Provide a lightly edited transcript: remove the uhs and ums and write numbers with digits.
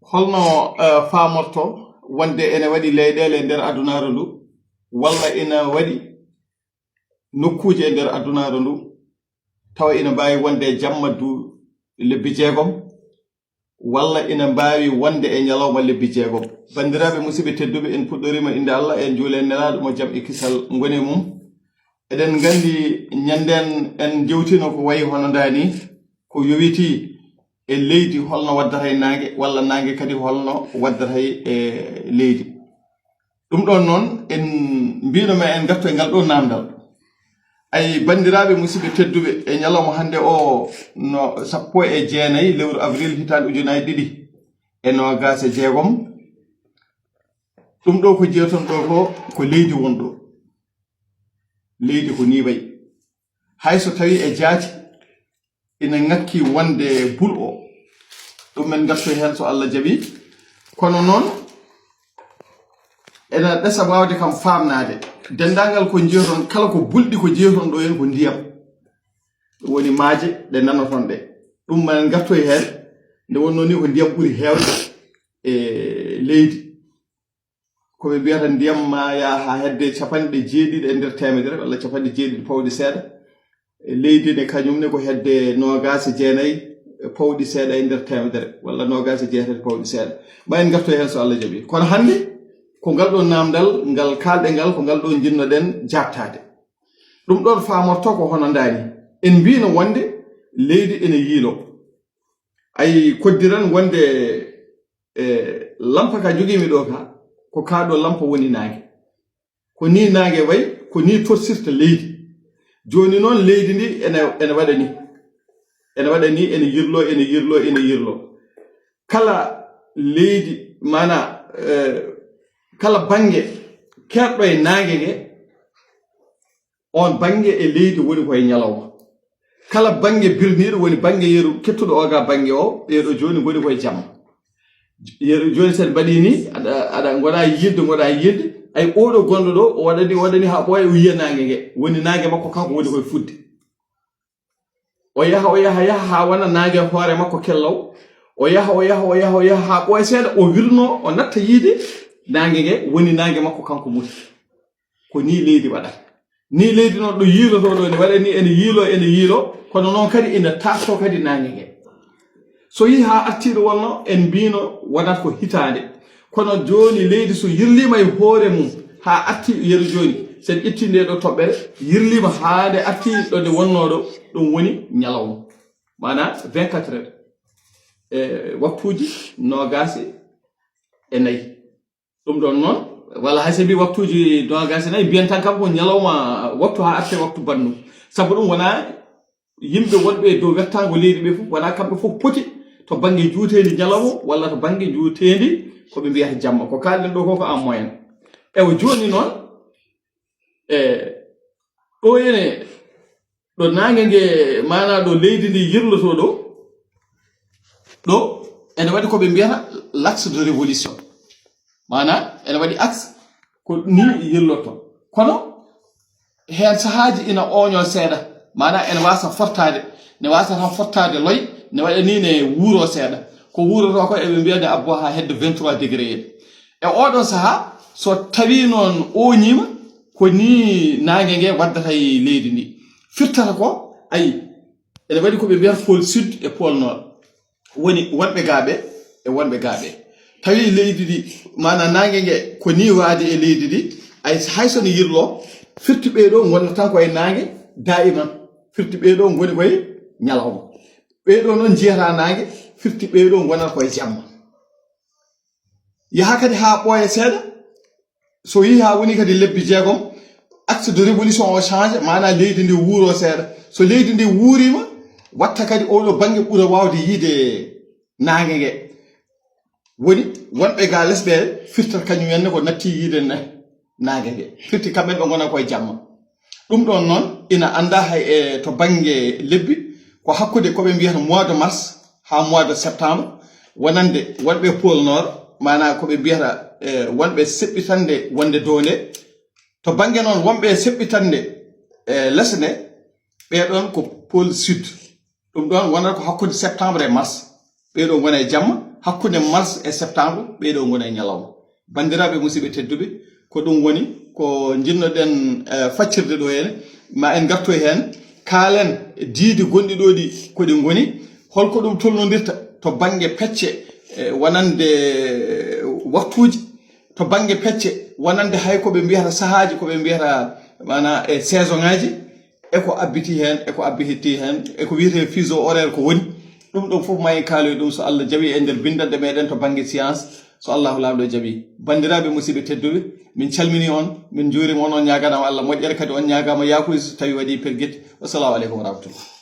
holno faamorto wonde ene waɗi leyɗele nder adunaaru ndu walla ina waɗi nokkuuje e nder adunaaru ndu tawa ina mbaawi wonde e jamma du lebbi jeegom walla ina mbaawi wonde e ñalawma lebbi jeegom. Banndiraaɓe musidɓe tedduɓe, en puɗɗorima inde Allah en juule nelaaɗo mo jam e kisal ngoni mum. Eɗen nganndi ñanden en jewtino ko wayi hono ndaani ko yowiti e leydi holno waddata e naange walla naange kadi holno waddata e leydi. Ɗum ɗon noon en mbino ma en gatto e ngal ɗo namdal. Ay banndiraaɓe musidɓe tedduɓe, e ñalawma hannde o no 19 lewru avril hitande 2026 ɗum ɗo ko jeeton ɗo ko leydi wonɗo, leydi ko ni wayi. Hay so tawi e jaati ina ngakki wonde bul o, ɗum men gatto hen so Allah jaɓi. Kono noon ena ɗesa wawde kam famnade dendagal ko jeeton, kala ko bulɗi ko jeeton ɗo hen ko ndiyam, ɗum woni maaje ɗe nanoton ɗe. ɗum men gatto hen nde wonno ni ko ndiyam ɓuri heewde e leydi. koɓe mbiyata ndiyam ma ya ha hedde 70 e nder temedere walla 70 pawɗi seeɗa. Leydi ne kañumne ko hedde 29 pawɗi seeɗa e nder temedere walla 28 pawɗi seeɗa. Ma en gatto hen so Allah jaɓi. Kono hannde ko ngal ɗo namdal ngal kalɗe ngal ko ngal ɗo jinnoɗen jabtade. ɗum ɗon famorto ko hono ndaani en mbino wonde leydi ene yiilo. Ay koddiran wonde lampa ka jogimi ɗo ka ko kaɗo lampa woni naange, ko ni naange wayi, ko ni torsirta leydi. Joni noon leydi ndi ene waɗa ni, ene yirlo. Kala leydi mana kala bange kerɗo e naange nge, on bange e leydi woni koye ñalawma. Kala bange birniɗo woni bange yeru kettuɗo oga bange o, ɗeɗo joni goni koye jamma. Yeru joni sen mbaɗi ni aɗa goɗa yilde ay oɗo gonɗo ɗo o waɗani ha ɓooya o yiya naange nge, woni naange makko kanko woni koye fudde. O yaha ha wona naange hoore makko kellaw, o yaha ha ɓooya seeɗa o wirno o natta yiide naange nge, woni naange makko kanko muti. ko ni leydi waɗata. Ni leydi noon ɗo yiiloto ɗo ene waɗa ni ene yiilo kono noon kadi ene tafto kadi naange nge. So yi ha artiɗo wonno en mbino wonata ko hitande, kono joni leydi so yirlima e hoore mum ha arti yeru joni sen itti nde ɗo toɓɓere yirlima ha nde arti ɗo nde wonnoɗo, ɗum woni ñalawma, mana 24 heures waktuji 24 ɗum ɗon noon walla hay so mbi waktuji 24 mbiyen tan kam ko ñalawma waktu ha arte waktu bannu. Sabu ɗum wona yimɓe wonɓe dow wertago leydi ɓe fof wona kamɓe fof poti to banggue juutendi ñalawma walla to banggue juutendi koɓe mbiyata jamma. Ko kalɗen ɗo ko en moyen. Ewa joni noon ɗo ene ɗo nangue ngue mana ɗo leydi ndi yirloto ɗo ene waɗi koɓe mbiyata l'axe de révolution, mana ene waɗi axe ko ni yirlotto. Kono hen sahaji ina oño seeɗa, mana ene wasa fortade, ne wasa tan fortade loy, ne waɗa ni ne wuuro seeɗa. Ko wuuroto ko eɓe mbiya ne abbo ha hedde 23 degré en. E oɗon saha so tawi noon oñima ko ni nangue ngue waddata e leydi ndi firtata ko ayi ene waɗi koɓe mbiyata pôle sud e pôle nord, woni wonɓe gaaɓe e wonɓe gaaɓe. Tawi leydi ndi mana nangue ngue ko ni waade e leydi ndi ay hay sono yirlo firtiɓe ɗo gonna tan koye nangue daiman, firtiɓe ɗo goni koye ñalawma, ɓeɗo noon jiyata nangue, firtiɓe ɗo gonata koye jamma. Yaha kadi ha ɓooya seeɗa, so yi ha woni kadi lebbi jeegom axe de révolution o change, mana leydi ndi wuuro seeɗa. So leydi ndi wuurima watta kadi oɗo banggue ɓuura wawde yiide nangue ngue, woni wonɓe ga lesɓe firtata kañum henne ko natti yiide nangue ngue, firti kamɓen ɓe gona koye jamma. ɗum ɗon noon ina anda hay to banggue lebbi ko hakkude koɓe mbiyata mois de mars ha mois de septembre, wonande wonɓe pôle nord mana koɓe mbiyata wonɓe seɓɓitande wonde dow nde. To banggue noon wonɓe seɓɓitande less nde, ɓeɗon ko pôle sud, ɗum ɗon wonata ko hakkude septembre e mars, ɓeɗo gona e jamma. hakkunde mars e septembre ɓeeɗo ngona e ñalawma bandiraɓe musidɓe tedduɓe ko ɗum woni ko jinnoɗen faccirde ɗo henne ma en garto hen kaalen diidi gonɗi ɗo ɗi koɗi ngoni holko ɗum tolnodirta to banggue pecce wonande waktuji to banggue pecce wonande hay koɓe mbiyata sahaji koɓe mbiyata mana e saison ngaji eko abbiti hen eko abbihitti hen eko wiyete fuseau horaire ko woni ɗum ɗon fof ma en kaaloy ɗum so Allah jaɓi e nder bindande meɗen to banggue science so Allahu laaɓɗo jaɓi bandiraɓe musidɓe tedduɓe min calmini on min juurima on ñaganama Allah moƴƴere kadi on ñagama yakude so tawi waɗi perguetti wassalamu aleykum wa rahmatullah